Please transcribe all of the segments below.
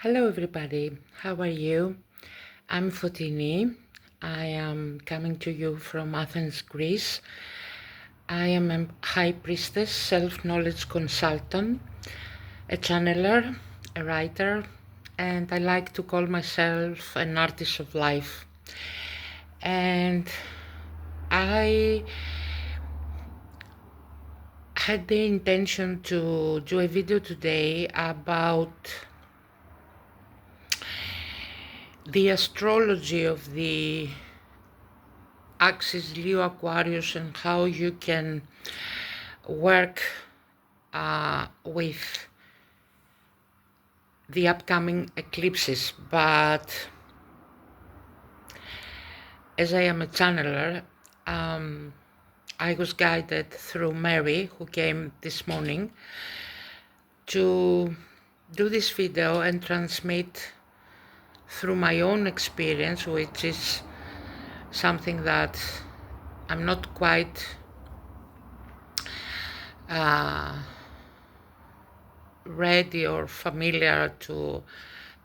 Hello everybody, how are you? I'm Fotini. I am coming to you from Athens, Greece. I am a high priestess, self-knowledge consultant, a channeler, a writer, and I like to call myself an artist of life. And I had the intention to do a video today about the astrology of the axis Leo Aquarius and how you can work with the upcoming eclipses. But as I am a channeler, I was guided through Mary, who came this morning, to do this video and transmit through my own experience, which is something that I'm not quite ready or familiar to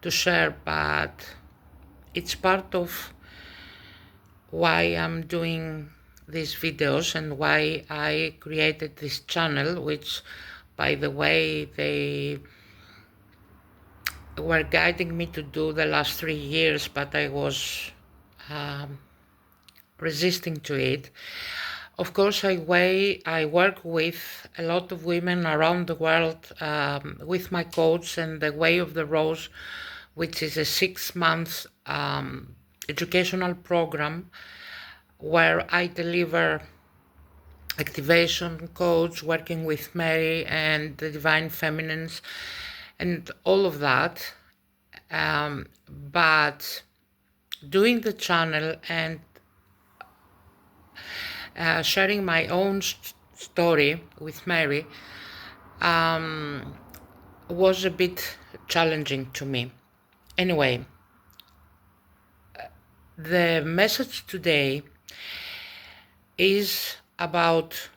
share, but it's part of why I'm doing these videos and why I created this channel, which, by the way, they were guiding me to do the last 3 years, but I was resisting to it. Of course, I work with a lot of women around the world with my coach and the Way of the Rose, which is a 6-month educational program where I deliver activation coach, working with Mary and the Divine Feminines and all of that. But doing the channel and sharing my own story with Mary was a bit challenging to me. Anyway, the message today is about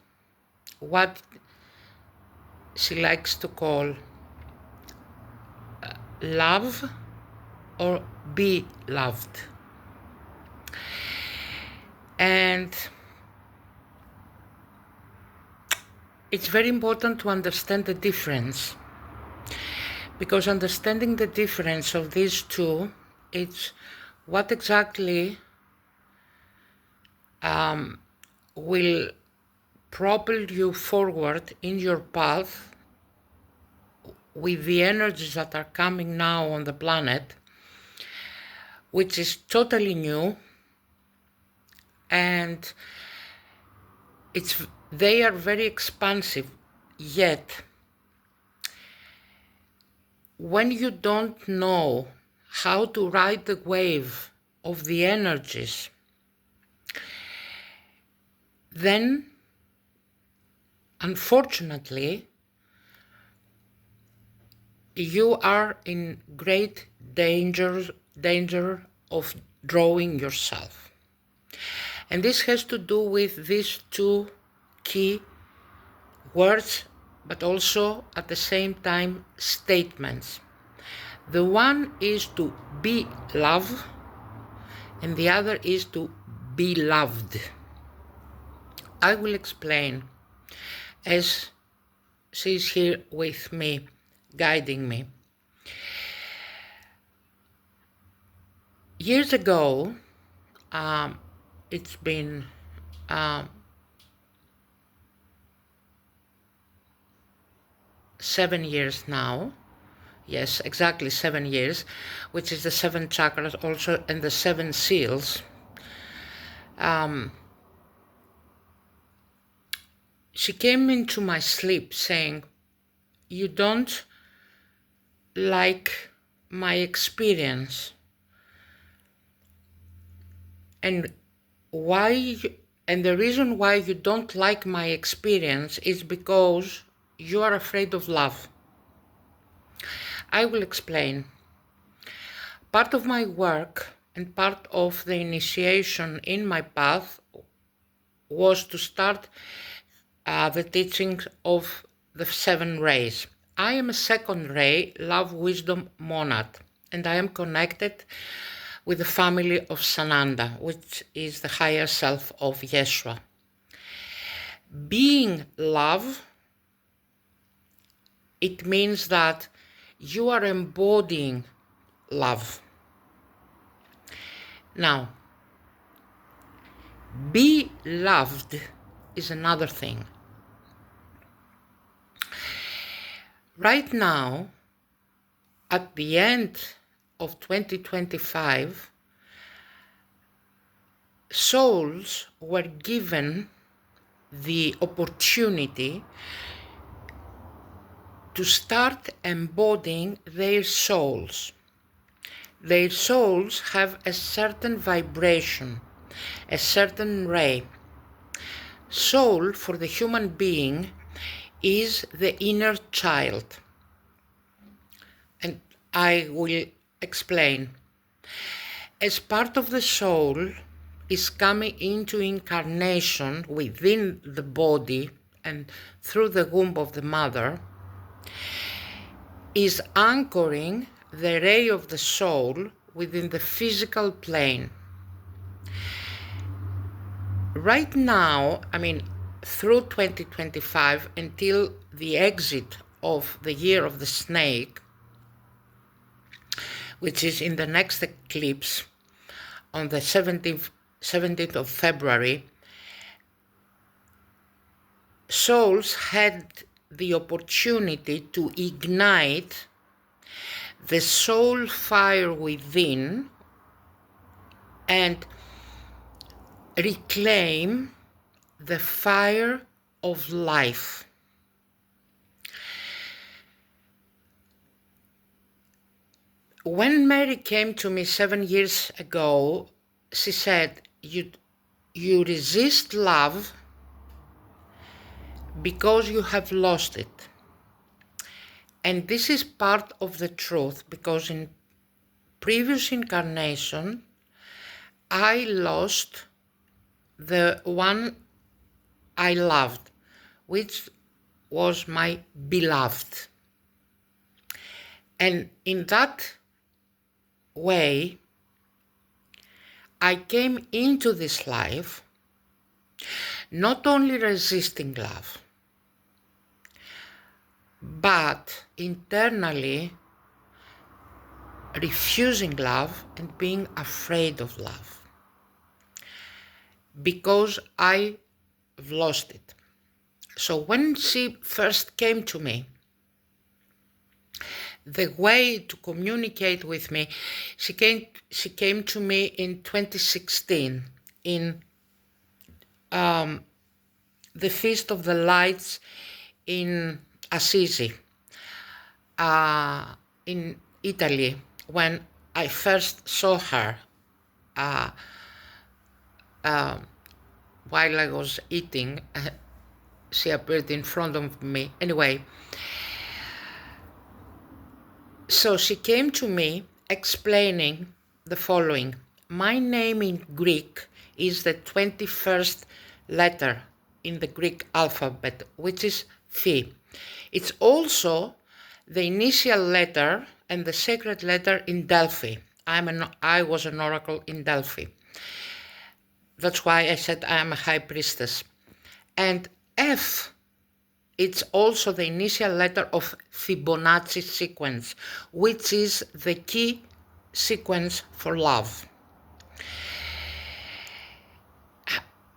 what she likes to call love or be loved. And it's very important to understand the difference, because understanding the difference of these two, it's what exactly will propel you forward in your path with the energies that are coming now on the planet, which is totally new, and they are very expansive. Yet when you don't know how to ride the wave of the energies, then unfortunately you are in great danger of drawing yourself. And this has to do with these two key words, but also at the same time statements. The one is to be loved, and the other is to be loved. I will explain as she's here with me, guiding me. Years ago, it's been 7 years now. Yes, exactly 7 years, which is the 7 chakras also, and the 7 seals. She came into my sleep saying, "You don't like my experience. And the reason why you don't like my experience is because you are afraid of love." I will explain. Part of my work and part of the initiation in my path was to start the teachings of the 7 rays. I am a second ray, love wisdom monad. and I am connected with the family of Sananda, which is the higher self of Yeshua. Being love, it means that you are embodying love. Now, be loved is another thing. Right now, at the end of 2025, souls were given the opportunity to start embodying their souls. Their souls have a certain vibration, a certain ray. Soul for the human being is the inner child. And I will explain. As part of the soul is coming into incarnation within the body and through the womb of the mother, is anchoring the ray of the soul within the physical plane. Right now, through 2025 until the exit of the year of the snake, which is in the next eclipse on the 17th of February, souls had the opportunity to ignite the soul fire within and reclaim the fire of life. When Mary came to me 7 years ago, she said, you resist love because you have lost it. And this is part of the truth, because in previous incarnation, I lost the one I loved, which was my beloved. And in that way, I came into this life not only resisting love, but internally refusing love and being afraid of love, because I've lost it. So when she first came to me, the way to communicate with me, she came to me in 2016 in the Feast of the Lights in Assisi, in Italy, when I first saw her while I was eating. She appeared in front of me. Anyway, so she came to me explaining the following. My name in Greek is the 21st letter in the Greek alphabet, which is Phi. It's also the initial letter and the sacred letter in Delphi. I was an oracle in Delphi. That's why I said I am a high priestess. And F, it's also the initial letter of Fibonacci sequence, which is the key sequence for love.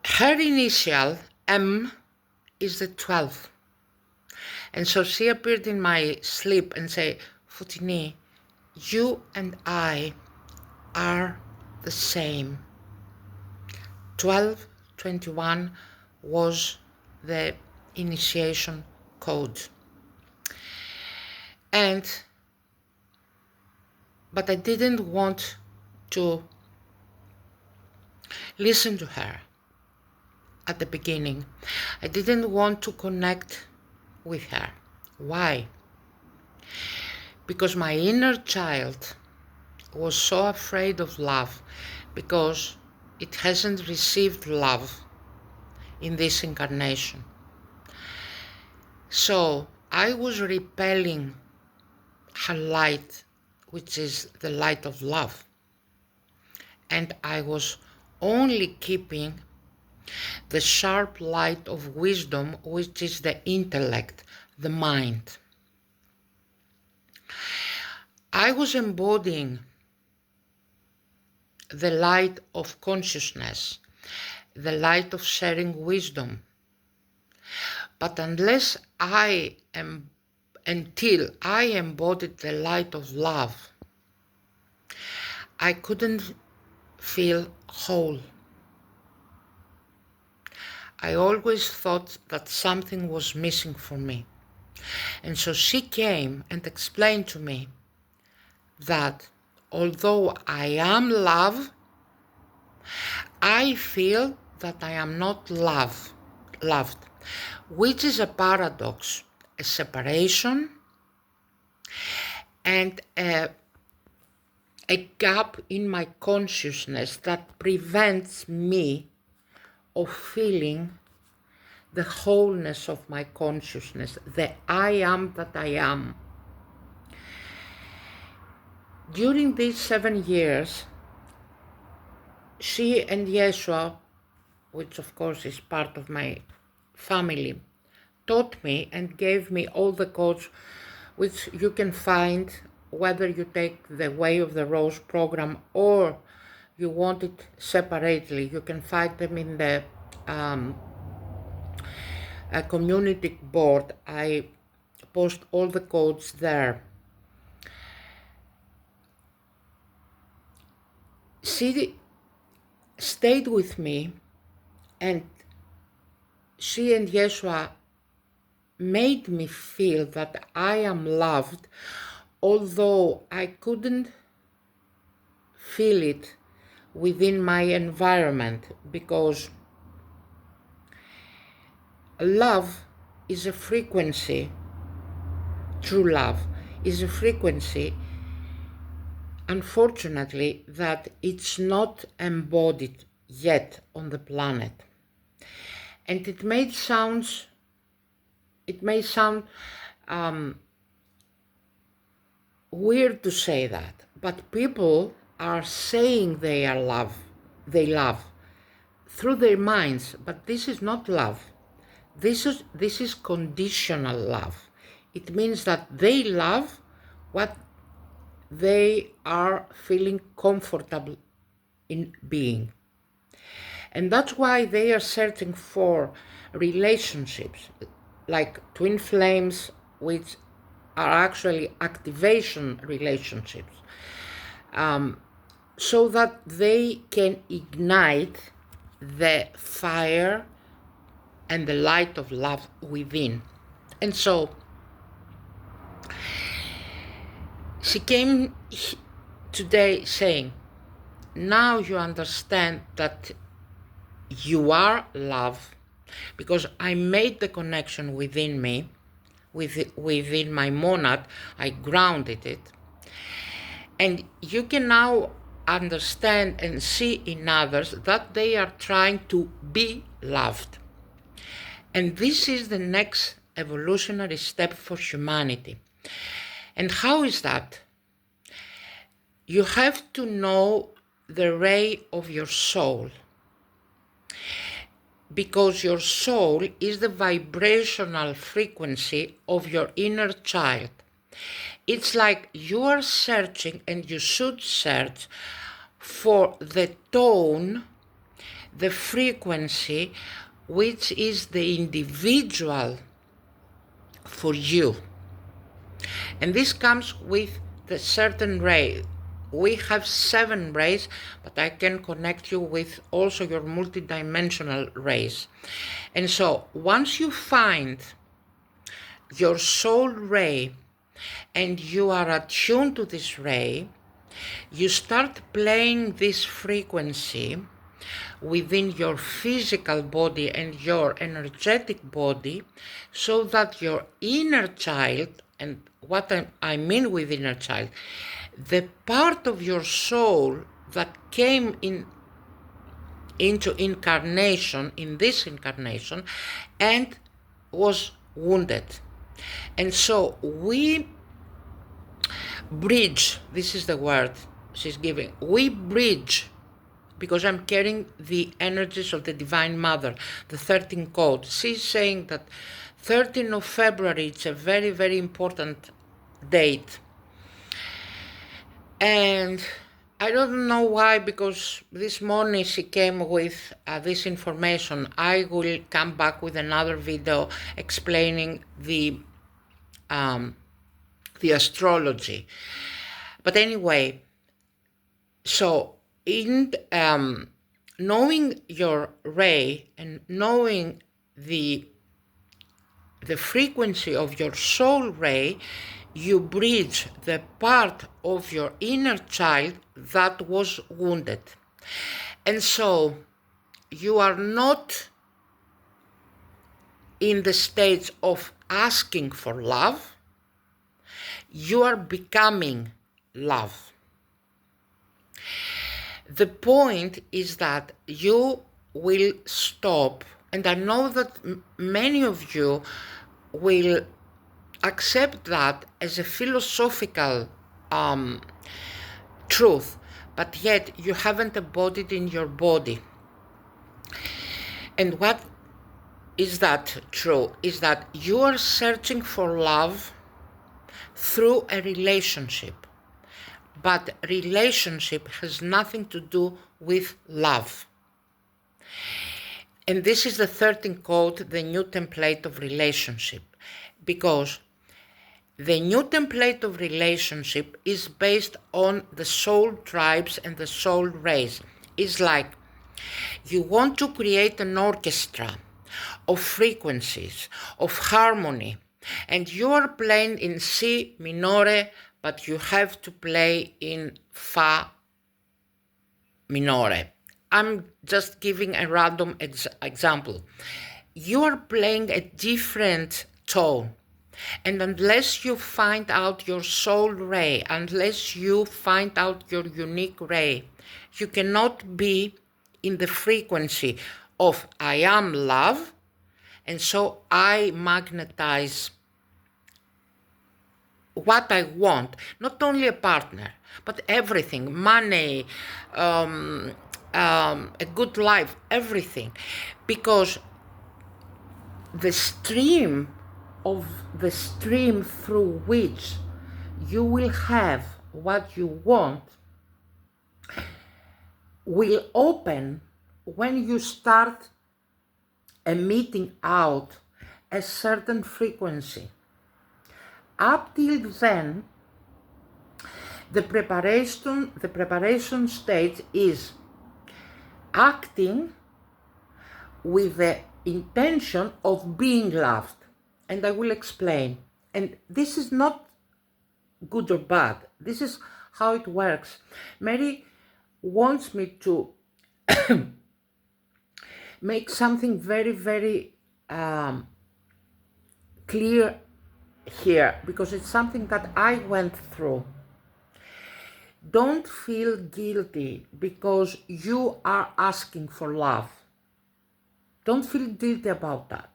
Her initial, M, is the 12th. And so she appeared in my sleep and said, Foutini, you and I are the same. 1221 was the initiation code. But I didn't want to listen to her at the beginning. I didn't want to connect with her. Why? Because my inner child was so afraid of love, because it hasn't received love in this incarnation. So I was repelling her light which is the light of love. And I was only keeping the sharp light of wisdom, which is the intellect, the mind. I was embodying the light of consciousness, the light of sharing wisdom. But until I embodied the light of love, I couldn't feel whole. I always thought that something was missing for me. And so she came and explained to me that although I am love, I feel that I am not loved, which is a paradox, a separation and a gap in my consciousness that prevents me of feeling the wholeness of my consciousness, the I am that I am. During these 7 years, she and Yeshua, which of course is part of my family, taught me and gave me all the codes which you can find whether you take the Way of the Rose program or you want it separately. You can find them in the community board. I post all the codes there. She stayed with me and she and Yeshua made me feel that I am loved, although I couldn't feel it within my environment, because love is a frequency. True love is a frequency, unfortunately, that it's not embodied yet on the planet. And it may sound weird to say that, but people are saying they love through their minds, but this is not love. This is conditional love. It means that they love what they are feeling comfortable in being. And that's why they are searching for relationships like twin flames, which are actually activation relationships, so that they can ignite the fire and the light of love within. And so she came today saying, now you understand that you are love, because I made the connection within me, within my monad, I grounded it, and you can now understand and see in others that they are trying to be loved. And this is the next evolutionary step for humanity. And how is that? You have to know the ray of your soul, because your soul is the vibrational frequency of your inner child. It's like you are searching, and you should search for the tone, the frequency, which is the individual for you. And this comes with the certain ray. We have 7 rays, but I can connect you with also your multidimensional rays. And so once you find your soul ray and you are attuned to this ray, you start playing this frequency within your physical body and your energetic body, so that your inner child, and what I mean with inner child, the part of your soul that came into incarnation, in this incarnation, and was wounded. And so we Bridge, this is the word she's giving. We bridge, because I'm carrying the energies of the Divine Mother, the 13th code. She's saying that 13th of February, it's a very, very important date. And I don't know why, because this morning she came with this information. I will come back with another video explaining the astrology. But anyway, so in knowing your ray and knowing the frequency of your soul ray, you bridge the part of your inner child that was wounded. And so you are not in the stage of asking for love, you are becoming love. The point is that you will stop, and I know that many of you will accept that as a philosophical truth, but yet you haven't embodied in your body. And what is that true? Is that you are searching for love through a relationship. But relationship has nothing to do with love. And this is the 13th code, the new template of relationship. Because the new template of relationship is based on the soul tribes and the soul race. It's like you want to create an orchestra of frequencies, of harmony, and you are playing in C minore, but you have to play in Fa minore. I'm just giving a random example. You are playing a different tone. And unless you find out your soul ray, unless you find out your unique ray, you cannot be in the frequency of I am love, and so I magnetize what I want, not only a partner, but everything, money, a good life, everything. Because the stream through which you will have what you want will open when you start emitting out a certain frequency. Up till then, the preparation stage is acting with the intention of being loved. And I will explain. And this is not good or bad. This is how it works. Mary wants me to make something very, very clear here, because it's something that I went through. Don't feel guilty because you are asking for love. Don't feel guilty about that.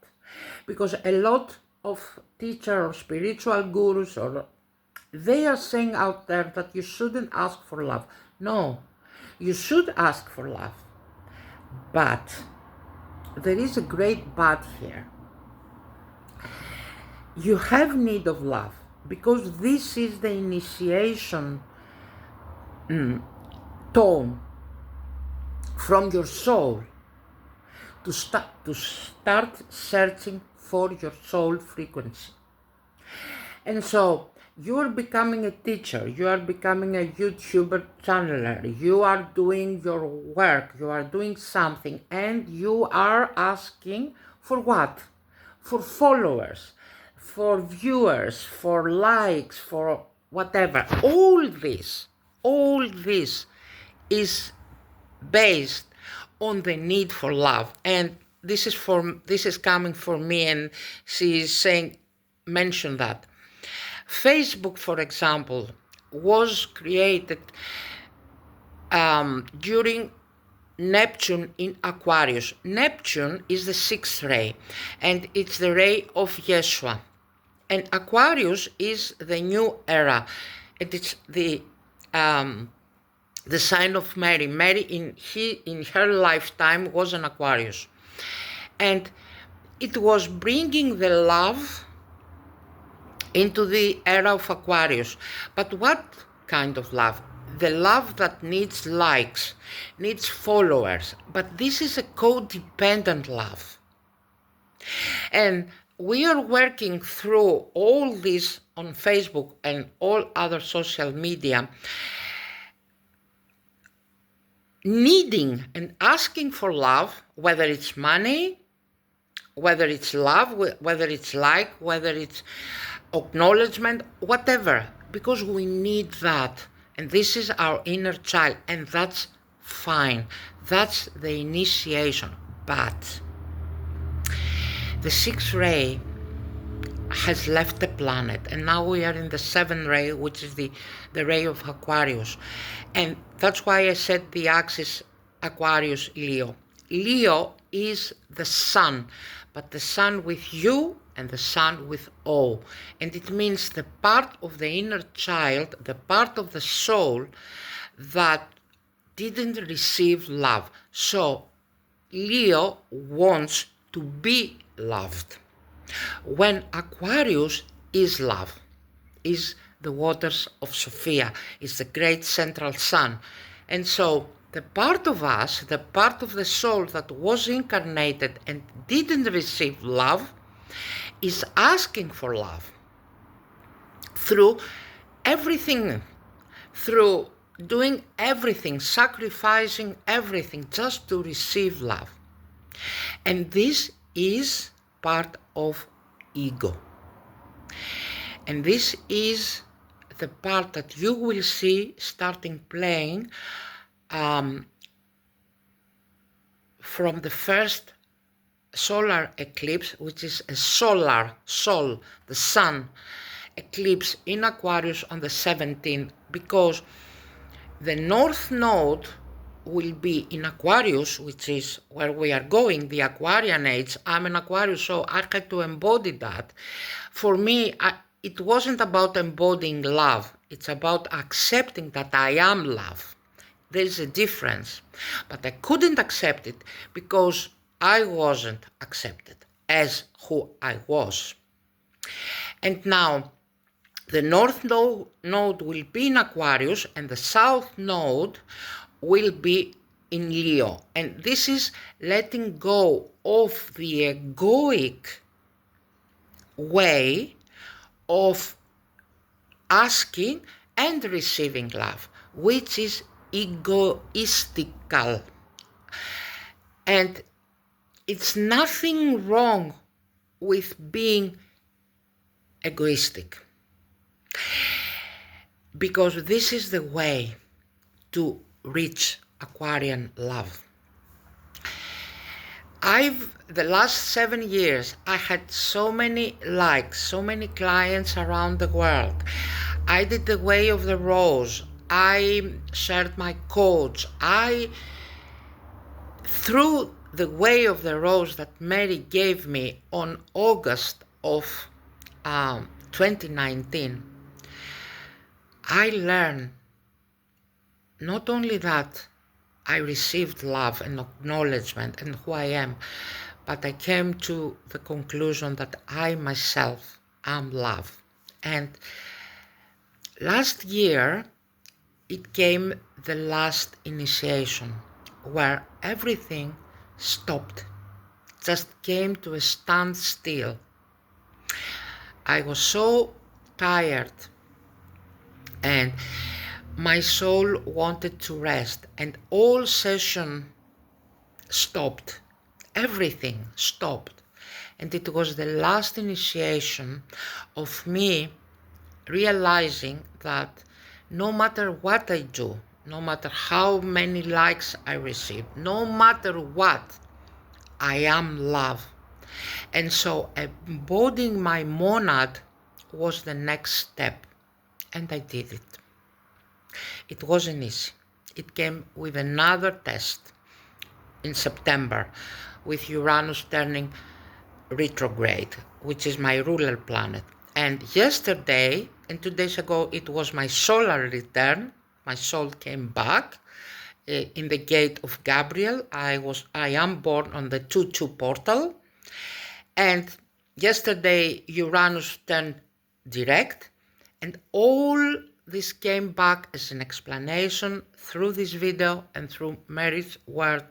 Because a lot of teachers or spiritual gurus, they are saying out there that you shouldn't ask for love. No, you should ask for love. But there is a great but here. You have need of love, because this is the initiation tone from your soul to start searching for your soul frequency. And so you are becoming a teacher, you are becoming a YouTuber channeler, you are doing your work, you are doing something, and you are asking for what? For followers, for viewers, for likes, for whatever. All this is based on the need for love. And this is coming from me, and she is saying, mention that. Facebook, for example, was created during Neptune in Aquarius. Neptune is the 6th ray, and it's the ray of Yeshua. And Aquarius is the new era. and it's the sign of Mary. Mary in her lifetime was an Aquarius, and it was bringing the love into the era of Aquarius. But what kind of love? The love that needs likes, needs followers. But this is a codependent love. And we are working through all this on Facebook and all other social media, needing and asking for love, whether it's money, whether it's love, whether it's like, whether it's acknowledgement, whatever, because we need that. And this is our inner child, and that's fine. That's the initiation. But the sixth ray has left the planet, and now we are in the seventh ray, which is the ray of Aquarius. And that's why I said the axis Aquarius Leo. Leo is the sun, but the sun with U and the sun with O. And it means the part of the inner child, the part of the soul that didn't receive love. So Leo wants to be loved. When Aquarius is love, is the waters of Sophia, is the great central sun. And so the part of us, the part of the soul that was incarnated and didn't receive love, is asking for love through everything, through doing everything, sacrificing everything just to receive love. And this is part of ego. And this is the part that you will see starting playing from the first solar eclipse, which is a solar sol, the sun eclipse in Aquarius on the 17th, because the north node will be in Aquarius, which is where we are going, the Aquarian age. I'm an Aquarius, so I had to embody that. For me, it wasn't about embodying love. It's about accepting that I am love. There's a difference. But I couldn't accept it because I wasn't accepted as who I was. And now, the north node will be in Aquarius and the south node will be in Leo. And this is letting go of the egoic way of asking and receiving love, which is egoistical. And it's nothing wrong with being egoistic, because this is the way to reach Aquarian love. The last 7 years, I had so many likes, so many clients around the world. I did the Way of the Rose. I shared my codes. Through the Way of the Rose that Mary gave me on August of 2019, I learned not only that I received love and acknowledgement and who I am, but I came to the conclusion that I myself am love. And last year, it came the last initiation where everything stopped, just came to a standstill. I was so tired and my soul wanted to rest, and all session stopped. Everything stopped. And it was the last initiation of me realizing that no matter what I do, no matter how many likes I receive, no matter what, I am love. And so embodying my monad was the next step. And I did it. It wasn't easy. It came with another test in September with Uranus turning retrograde, which is my ruler planet. And yesterday and 2 days ago it was my solar return. My soul came back in the gate of Gabriel. I am born on the 2-2 portal, and yesterday Uranus turned direct, and all this came back as an explanation through this video and through Mary's word,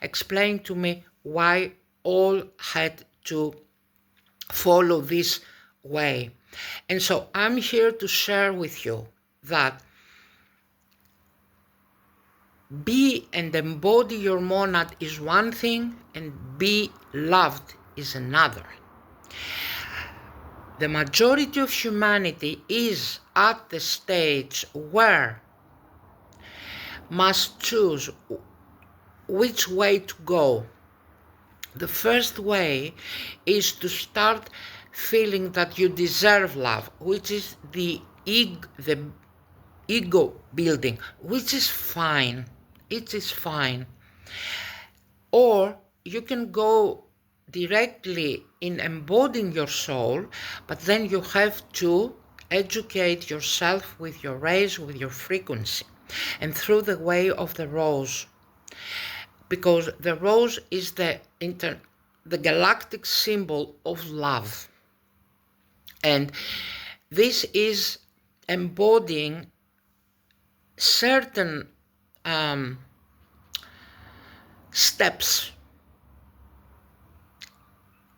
explaining to me why all had to follow this way. And so I'm here to share with you that be and embody your monad is one thing, and be loved is another. The majority of humanity is at the stage where must choose which way to go. The first way is to start feeling that you deserve love, which is the ego building, which is fine. It is fine. Or you can go directly in embodying your soul, but then you have to educate yourself with your rays, with your frequency, and through the way of the rose. Because the rose is the galactic symbol of love. And this is embodying certain steps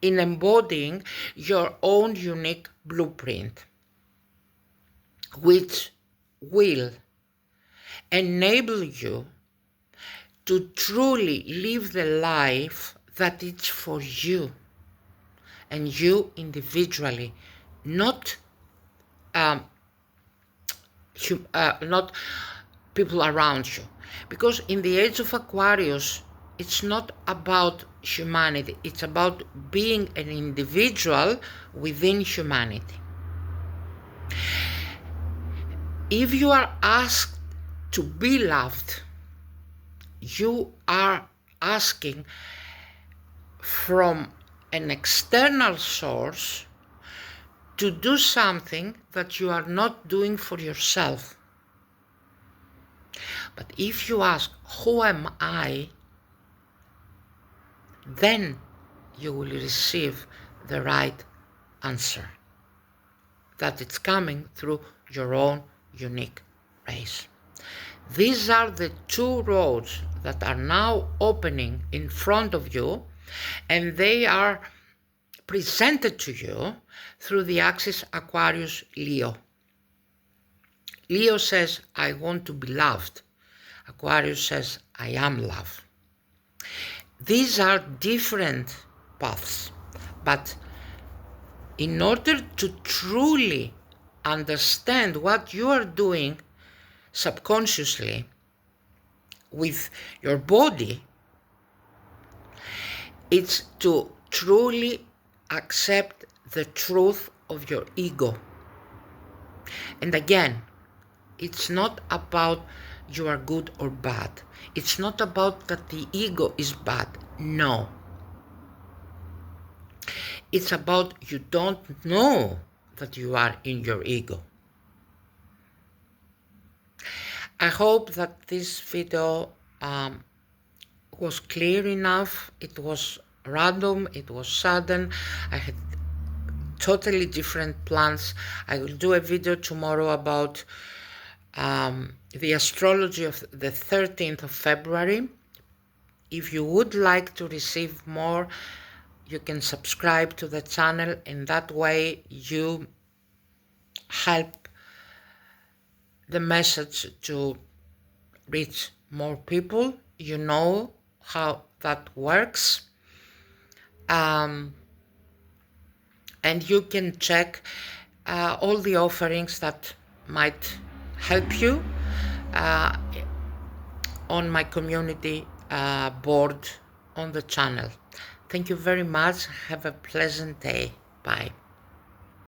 in embodying your own unique blueprint, which will enable you to truly live the life that it's for you and you individually, not people around you. Because in the age of Aquarius, it's not about humanity, it's about being an individual within humanity. If you are asked to be loved, you are asking from an external source to do something that you are not doing for yourself. But if you ask, who am I? Then you will receive the right answer, that it's coming through your own unique race. These are the two roads that are now opening in front of you, and they are presented to you through the axis Aquarius Leo. Leo says, I want to be loved. Aquarius says, I am love. These are different paths, but in order to truly understand what you are doing subconsciously with your body, it's to truly accept the truth of your ego. And again, it's not about you are good or bad. It's not about that the ego is bad. No. It's about you don't know that you are in your ego. I hope that this video was clear enough. It was random, it was sudden. I had totally different plans. I will do a video tomorrow about the astrology of the 13th of February. If you would like to receive more, you can subscribe to the channel, and that way you help the message to reach more people. You know how that works. And you can check all the offerings that might help you on my community board on the channel. Thank you very much. Have a pleasant day. Bye.